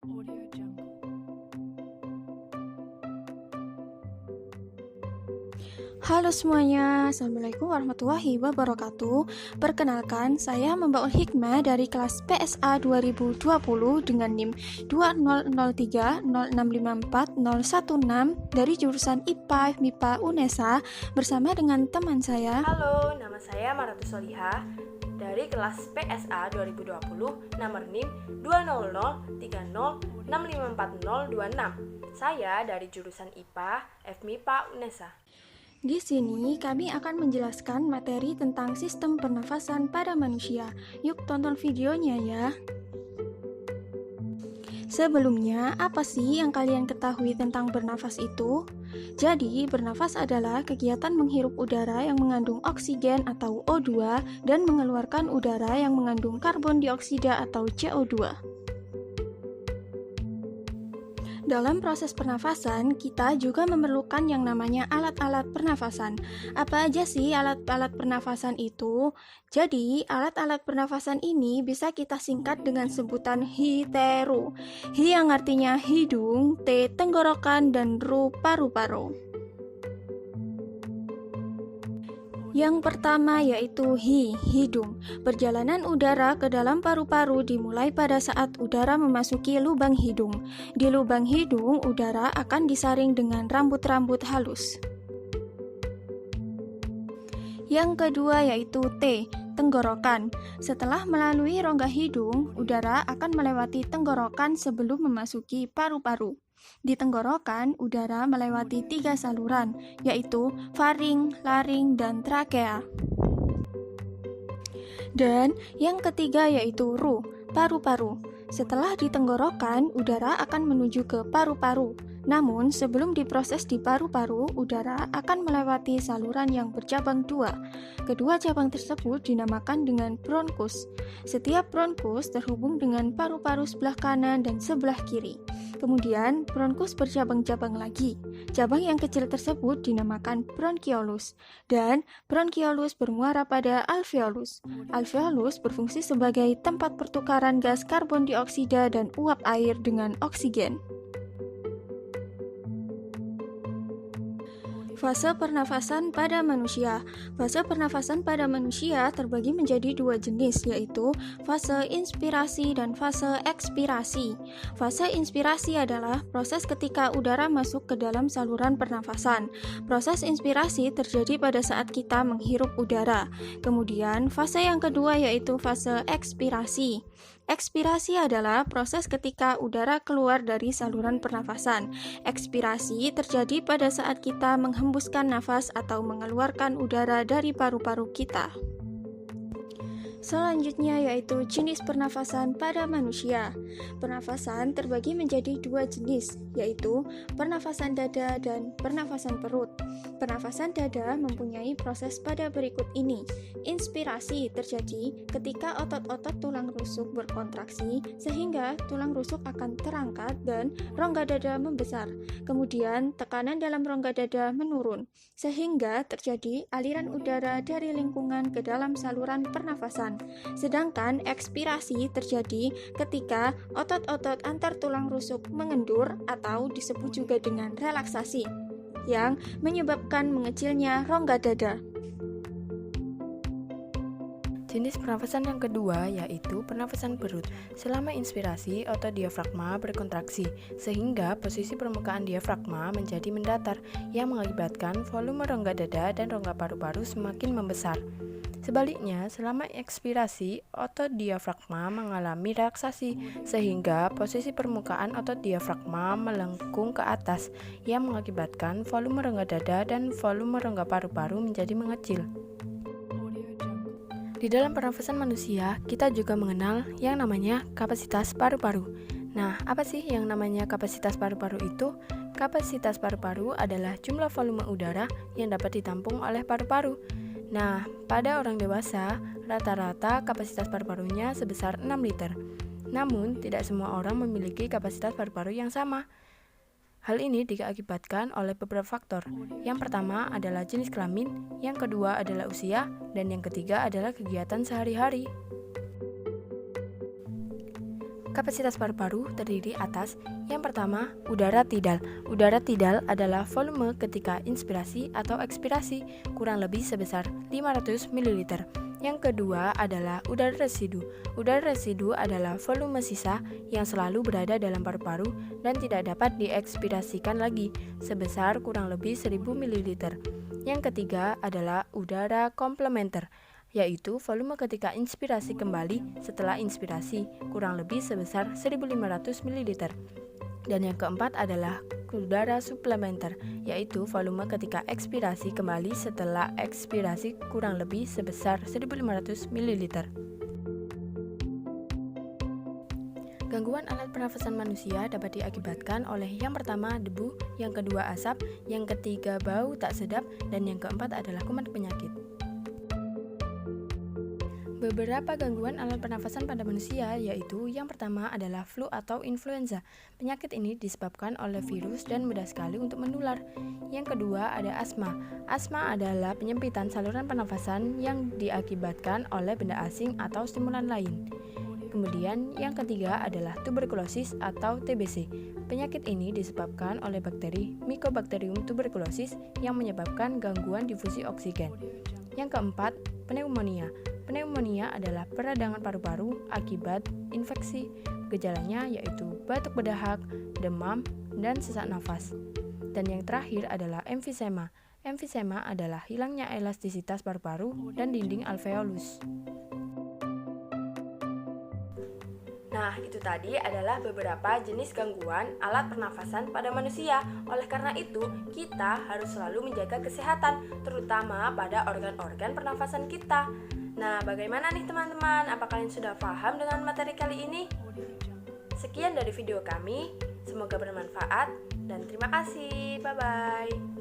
Audio Jungle. Halo semuanya, Assalamualaikum warahmatullahi wabarakatuh. Perkenalkan, saya Membaul Hikmah dari kelas PSA 2020 dengan NIM 2030654016 dari jurusan IPA FMIPA UNESA bersama dengan teman saya. Halo, nama saya Maratu Solihah dari kelas PSA 2020 nomor NIM 20030654026. Saya dari jurusan IPA FMIPA UNESA. Di sini kami akan menjelaskan materi tentang sistem pernafasan pada manusia. Yuk tonton videonya ya. Sebelumnya, apa sih yang kalian ketahui tentang bernafas itu? Jadi, bernafas adalah kegiatan menghirup udara yang mengandung oksigen atau O2 dan mengeluarkan udara yang mengandung karbon dioksida atau CO2. Dalam proses pernafasan, kita juga memerlukan yang namanya alat-alat pernafasan. Apa aja sih alat-alat pernafasan itu? Jadi, alat-alat pernafasan ini bisa kita singkat dengan sebutan HI-TERU. Hi yang artinya hidung, T tenggorokan, dan Ru paru-paru. Yang pertama yaitu hidung. Perjalanan udara ke dalam paru-paru dimulai pada saat udara memasuki lubang hidung. Di lubang hidung, udara akan disaring dengan rambut-rambut halus. Yang kedua yaitu T, tenggorokan. Setelah melalui rongga hidung, udara akan melewati tenggorokan sebelum memasuki paru-paru. Di tenggorokan, udara melewati 3 saluran, yaitu faring, laring, dan trakea. Dan yang ketiga yaitu Ru, paru-paru. Setelah di tenggorokan, udara akan menuju ke paru-paru. Namun, sebelum diproses di paru-paru, udara akan melewati saluran yang bercabang 2. Kedua cabang tersebut dinamakan dengan bronkus. Setiap bronkus terhubung dengan paru-paru sebelah kanan dan sebelah kiri. Kemudian, bronkus bercabang-cabang lagi. Cabang yang kecil tersebut dinamakan bronkiolus. Dan bronkiolus bermuara pada alveolus. Alveolus berfungsi sebagai tempat pertukaran gas karbon dioksida dan uap air dengan oksigen. Fase pernafasan pada manusia. Fase pernafasan pada manusia terbagi menjadi 2 jenis, yaitu fase inspirasi dan fase ekspirasi. Fase inspirasi adalah proses ketika udara masuk ke dalam saluran pernafasan. Proses inspirasi terjadi pada saat kita menghirup udara. Kemudian, fase yang kedua yaitu fase ekspirasi. Ekspirasi adalah proses ketika udara keluar dari saluran pernafasan. Ekspirasi terjadi pada saat kita menghembuskan nafas atau mengeluarkan udara dari paru-paru kita. Selanjutnya yaitu jenis pernafasan pada manusia. Pernafasan terbagi menjadi 2 jenis, yaitu pernafasan dada dan pernafasan perut. Pernafasan dada mempunyai proses pada berikut ini. Inspirasi terjadi ketika otot-otot tulang rusuk berkontraksi sehingga tulang rusuk akan terangkat dan rongga dada membesar. Kemudian tekanan dalam rongga dada menurun sehingga terjadi aliran udara dari lingkungan ke dalam saluran pernafasan. Sedangkan ekspirasi terjadi ketika otot-otot antar tulang rusuk mengendur atau disebut juga dengan relaksasi yang menyebabkan mengecilnya rongga dada. Jenis pernafasan yang kedua yaitu pernafasan perut. Selama inspirasi, otot diafragma berkontraksi sehingga posisi permukaan diafragma menjadi mendatar yang mengakibatkan volume rongga dada dan rongga paru-paru semakin membesar. Sebaliknya, selama ekspirasi, otot diafragma mengalami relaksasi sehingga posisi permukaan otot diafragma melengkung ke atas yang mengakibatkan volume rongga dada dan volume rongga paru-paru menjadi mengecil. Di dalam pernafasan manusia, kita juga mengenal yang namanya kapasitas paru-paru. Nah, apa sih yang namanya kapasitas paru-paru itu? Kapasitas paru-paru adalah jumlah volume udara yang dapat ditampung oleh paru-paru. Nah, pada orang dewasa, rata-rata kapasitas paru-parunya sebesar 6 liter. Namun, tidak semua orang memiliki kapasitas paru-paru yang sama. Hal ini diakibatkan oleh beberapa faktor. Yang pertama adalah jenis kelamin, yang kedua adalah usia, dan yang ketiga adalah kegiatan sehari-hari. kapasitas paru-paru terdiri atas yang pertama, udara tidal. Udara tidal adalah volume ketika inspirasi atau ekspirasi kurang lebih sebesar 500 ml. Yang kedua adalah udara residu. Udara residu adalah volume sisa yang selalu berada dalam paru-paru dan tidak dapat diekspirasikan lagi sebesar kurang lebih 1000 ml. Yang ketiga adalah udara komplementer, yaitu volume ketika inspirasi kembali setelah inspirasi kurang lebih sebesar 1500 ml. Dan yang keempat adalah udara suplementer, yaitu volume ketika ekspirasi kembali setelah ekspirasi kurang lebih sebesar 1500 ml. Gangguan alat pernafasan manusia dapat diakibatkan oleh yang pertama debu, yang kedua asap, yang ketiga bau tak sedap, dan yang keempat adalah kuman penyakit. Beberapa gangguan alat pernafasan pada manusia yaitu yang pertama adalah flu atau influenza. Penyakit ini disebabkan oleh virus dan mudah sekali untuk menular. Yang kedua ada asma. Asma adalah penyempitan saluran pernafasan yang diakibatkan oleh benda asing atau stimulan lain. Kemudian yang ketiga adalah tuberkulosis atau TBC. Penyakit ini disebabkan oleh bakteri Mycobacterium tuberculosis yang menyebabkan gangguan difusi oksigen. Yang keempat, pneumonia. Pneumonia adalah peradangan paru-paru akibat infeksi. Gejalanya yaitu batuk berdahak, demam, dan sesak nafas. Dan yang terakhir adalah emfisema. Emfisema adalah hilangnya elastisitas paru-paru dan dinding alveolus. Nah, itu tadi adalah beberapa jenis gangguan alat pernafasan pada manusia. Oleh karena itu, kita harus selalu menjaga kesehatan, terutama pada organ-organ pernafasan kita. Nah, bagaimana nih teman-teman? Apa kalian sudah paham dengan materi kali ini? Sekian dari video kami, semoga bermanfaat dan terima kasih. Bye-bye.